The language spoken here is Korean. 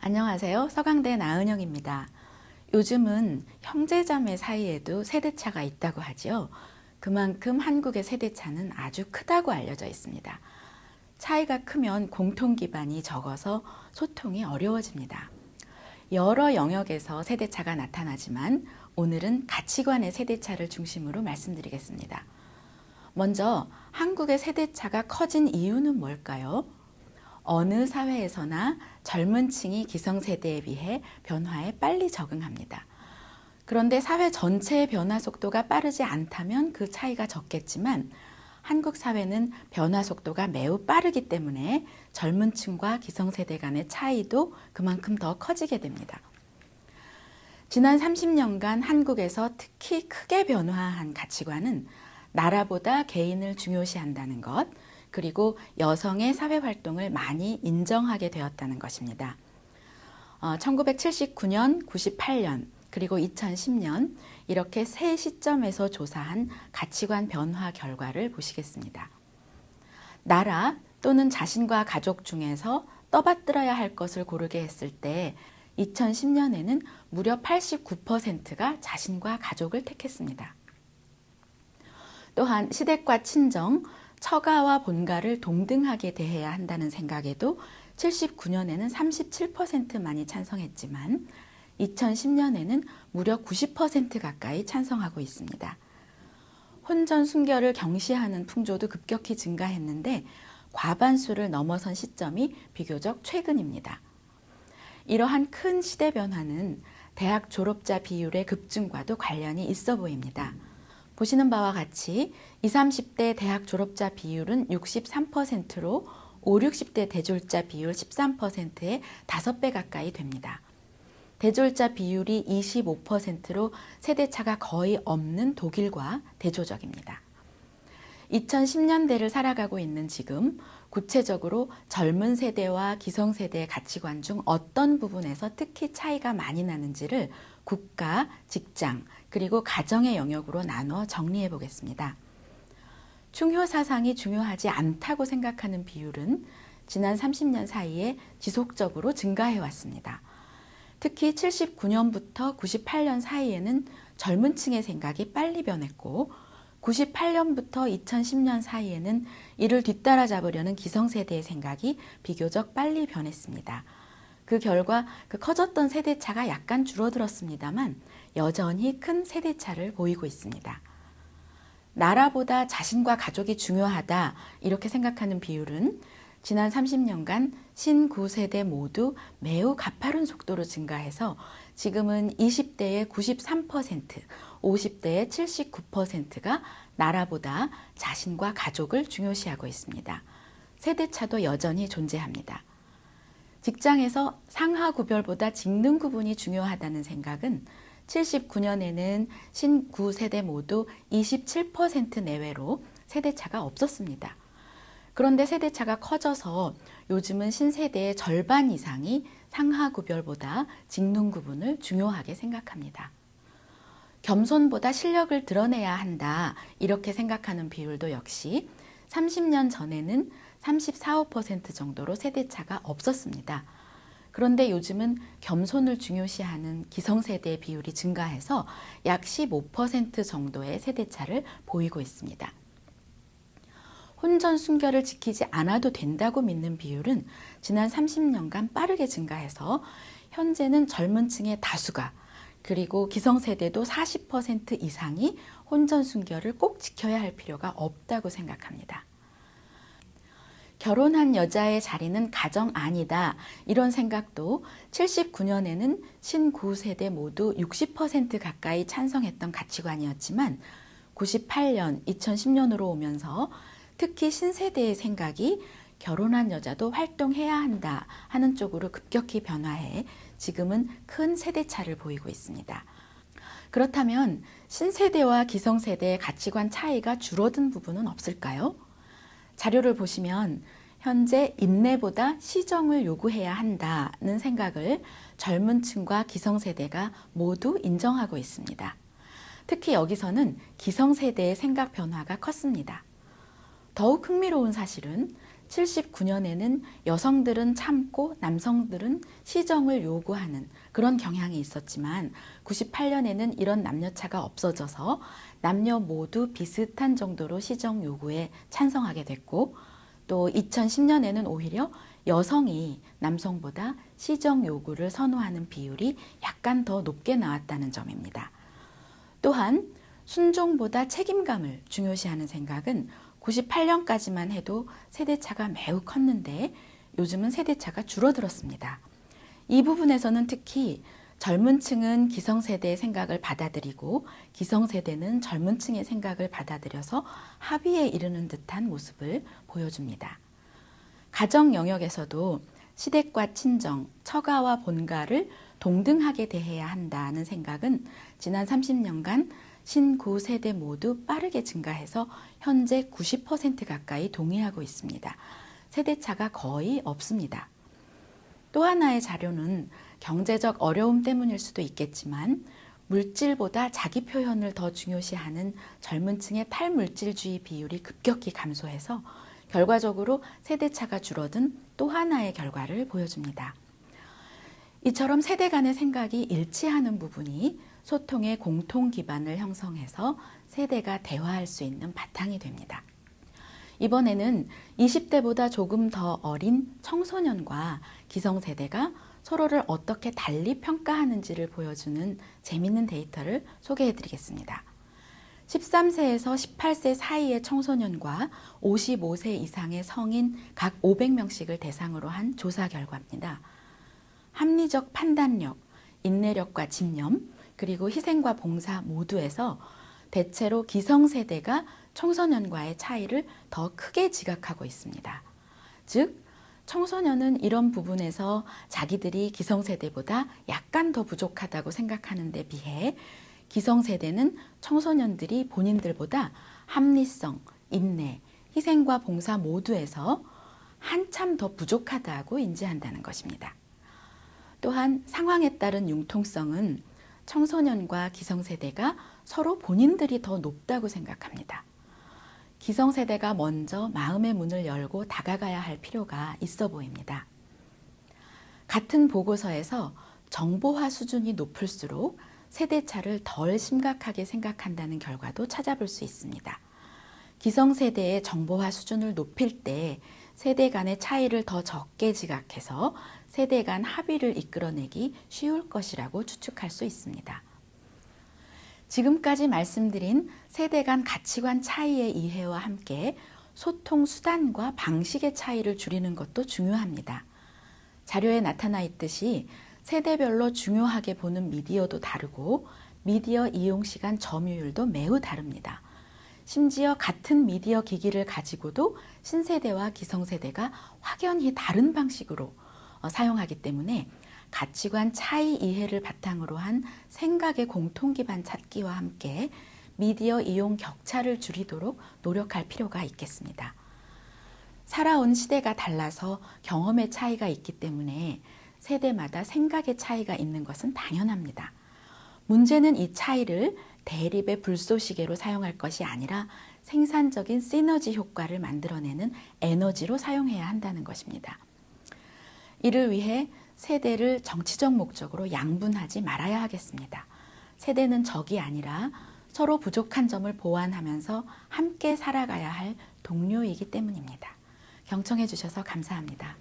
안녕하세요. 서강대 나은영입니다. 요즘은 형제자매 사이에도 세대차가 있다고 하지요. 그만큼 한국의 세대차는 아주 크다고 알려져 있습니다. 차이가 크면 공통 기반이 적어서 소통이 어려워집니다. 여러 영역에서 세대차가 나타나지만 오늘은 가치관의 세대차를 중심으로 말씀드리겠습니다. 먼저 한국의 세대차가 커진 이유는 뭘까요? 어느 사회에서나 젊은 층이 기성세대에 비해 변화에 빨리 적응합니다. 그런데 사회 전체의 변화 속도가 빠르지 않다면 그 차이가 적겠지만 한국 사회는 변화 속도가 매우 빠르기 때문에 젊은 층과 기성세대 간의 차이도 그만큼 더 커지게 됩니다. 지난 30년간 한국에서 특히 크게 변화한 가치관은 나라보다 개인을 중요시한다는 것, 그리고 여성의 사회활동을 많이 인정하게 되었다는 것입니다. 1979년, 98년, 그리고 2010년 이렇게 세 시점에서 조사한 가치관 변화 결과를 보시겠습니다. 나라 또는 자신과 가족 중에서 떠받들어야 할 것을 고르게 했을 때 2010년에는 무려 89%가 자신과 가족을 택했습니다. 또한 시댁과 친정, 처가와 본가를 동등하게 대해야 한다는 생각에도 79년에는 37%만이 찬성했지만 2010년에는 무려 90% 가까이 찬성하고 있습니다. 혼전 순결을 경시하는 풍조도 급격히 증가했는데 과반수를 넘어선 시점이 비교적 최근입니다. 이러한 큰 시대 변화는 대학 졸업자 비율의 급증과도 관련이 있어 보입니다. 보시는 바와 같이 20, 30대 대학 졸업자 비율은 63%로 5, 60대 대졸자 비율 13%의 5배 가까이 됩니다. 대졸자 비율이 25%로 세대차가 거의 없는 독일과 대조적입니다. 2010년대를 살아가고 있는 지금 구체적으로 젊은 세대와 기성세대의 가치관 중 어떤 부분에서 특히 차이가 많이 나는지를 국가, 직장, 그리고 가정의 영역으로 나누어 정리해 보겠습니다. 충효 사상이 중요하지 않다고 생각하는 비율은 지난 30년 사이에 지속적으로 증가해 왔습니다. 특히 79년부터 98년 사이에는 젊은 층의 생각이 빨리 변했고 98년부터 2010년 사이에는 이를 뒤따라잡으려는 기성세대의 생각이 비교적 빨리 변했습니다. 그 결과 커졌던 세대차가 약간 줄어들었습니다만 여전히 큰 세대차를 보이고 있습니다. 나라보다 자신과 가족이 중요하다 이렇게 생각하는 비율은 지난 30년간 신9세대 모두 매우 가파른 속도로 증가해서 지금은 20대의 93%, 50대의 79%가 나라보다 자신과 가족을 중요시하고 있습니다. 세대차도 여전히 존재합니다. 직장에서 상하 구별보다 직능 구분이 중요하다는 생각은 79년에는 신9세대 모두 27% 내외로 세대차가 없었습니다. 그런데 세대차가 커져서 요즘은 신세대의 절반 이상이 상하 구별보다 직능 구분을 중요하게 생각합니다. 겸손보다 실력을 드러내야 한다 이렇게 생각하는 비율도 역시 30년 전에는 34, 5% 정도로 세대차가 없었습니다. 그런데 요즘은 겸손을 중요시하는 기성세대의 비율이 증가해서 약 15% 정도의 세대차를 보이고 있습니다. 혼전 순결을 지키지 않아도 된다고 믿는 비율은 지난 30년간 빠르게 증가해서 현재는 젊은 층의 다수가 그리고 기성세대도 40% 이상이 혼전 순결을 꼭 지켜야 할 필요가 없다고 생각합니다. 결혼한 여자의 자리는 가정 아니다 이런 생각도 79년에는 신9세대 모두 60% 가까이 찬성했던 가치관이었지만 98년, 2010년으로 오면서 특히 신세대의 생각이 결혼한 여자도 활동해야 한다 하는 쪽으로 급격히 변화해 지금은 큰 세대차를 보이고 있습니다. 그렇다면 신세대와 기성세대의 가치관 차이가 줄어든 부분은 없을까요? 자료를 보시면 현재 인내보다 시정을 요구해야 한다는 생각을 젊은 층과 기성세대가 모두 인정하고 있습니다. 특히 여기서는 기성세대의 생각 변화가 컸습니다. 더욱 흥미로운 사실은 79년에는 여성들은 참고 남성들은 시정을 요구하는 그런 경향이 있었지만 98년에는 이런 남녀차가 없어져서 남녀 모두 비슷한 정도로 시정 요구에 찬성하게 됐고, 또 2010년에는 오히려 여성이 남성보다 시정 요구를 선호하는 비율이 약간 더 높게 나왔다는 점입니다. 또한 순종보다 책임감을 중요시하는 생각은 98년까지만 해도 세대차가 매우 컸는데 요즘은 세대차가 줄어들었습니다. 이 부분에서는 특히 젊은 층은 기성세대의 생각을 받아들이고 기성세대는 젊은 층의 생각을 받아들여서 합의에 이르는 듯한 모습을 보여줍니다. 가정 영역에서도 시댁과 친정, 처가와 본가를 동등하게 대해야 한다는 생각은 지난 30년간 신구 세대 모두 빠르게 증가해서 현재 90% 가까이 동의하고 있습니다. 세대차가 거의 없습니다. 또 하나의 자료는 경제적 어려움 때문일 수도 있겠지만 물질보다 자기 표현을 더 중요시하는 젊은 층의 탈물질주의 비율이 급격히 감소해서 결과적으로 세대차가 줄어든 또 하나의 결과를 보여줍니다. 이처럼 세대 간의 생각이 일치하는 부분이 소통의 공통 기반을 형성해서 세대가 대화할 수 있는 바탕이 됩니다. 이번에는 20대보다 조금 더 어린 청소년과 기성세대가 서로를 어떻게 달리 평가하는지를 보여주는 재미있는 데이터를 소개해 드리겠습니다. 13세에서 18세 사이의 청소년과 55세 이상의 성인 각 500명씩을 대상으로 한 조사 결과입니다. 합리적 판단력, 인내력과 집념, 그리고 희생과 봉사 모두에서 대체로 기성세대가 청소년과의 차이를 더 크게 지각하고 있습니다. 즉, 청소년은 이런 부분에서 자기들이 기성세대보다 약간 더 부족하다고 생각하는 데 비해 기성세대는 청소년들이 본인들보다 합리성, 인내, 희생과 봉사 모두에서 한참 더 부족하다고 인지한다는 것입니다. 또한 상황에 따른 융통성은 청소년과 기성세대가 서로 본인들이 더 높다고 생각합니다. 기성세대가 먼저 마음의 문을 열고 다가가야 할 필요가 있어 보입니다. 같은 보고서에서 정보화 수준이 높을수록 세대차를 덜 심각하게 생각한다는 결과도 찾아볼 수 있습니다. 기성세대의 정보화 수준을 높일 때 세대 간의 차이를 더 적게 지각해서 세대 간 합의를 이끌어내기 쉬울 것이라고 추측할 수 있습니다. 지금까지 말씀드린 세대 간 가치관 차이의 이해와 함께 소통 수단과 방식의 차이를 줄이는 것도 중요합니다. 자료에 나타나 있듯이 세대별로 중요하게 보는 미디어도 다르고 미디어 이용 시간 점유율도 매우 다릅니다. 심지어 같은 미디어 기기를 가지고도 신세대와 기성세대가 확연히 다른 방식으로 사용하기 때문에 가치관 차이 이해를 바탕으로 한 생각의 공통 기반 찾기와 함께 미디어 이용 격차를 줄이도록 노력할 필요가 있겠습니다. 살아온 시대가 달라서 경험의 차이가 있기 때문에 세대마다 생각의 차이가 있는 것은 당연합니다. 문제는 이 차이를 대립의 불쏘시개로 사용할 것이 아니라 생산적인 시너지 효과를 만들어내는 에너지로 사용해야 한다는 것입니다. 이를 위해 세대를 정치적 목적으로 양분하지 말아야 하겠습니다. 세대는 적이 아니라 서로 부족한 점을 보완하면서 함께 살아가야 할 동료이기 때문입니다. 경청해 주셔서 감사합니다.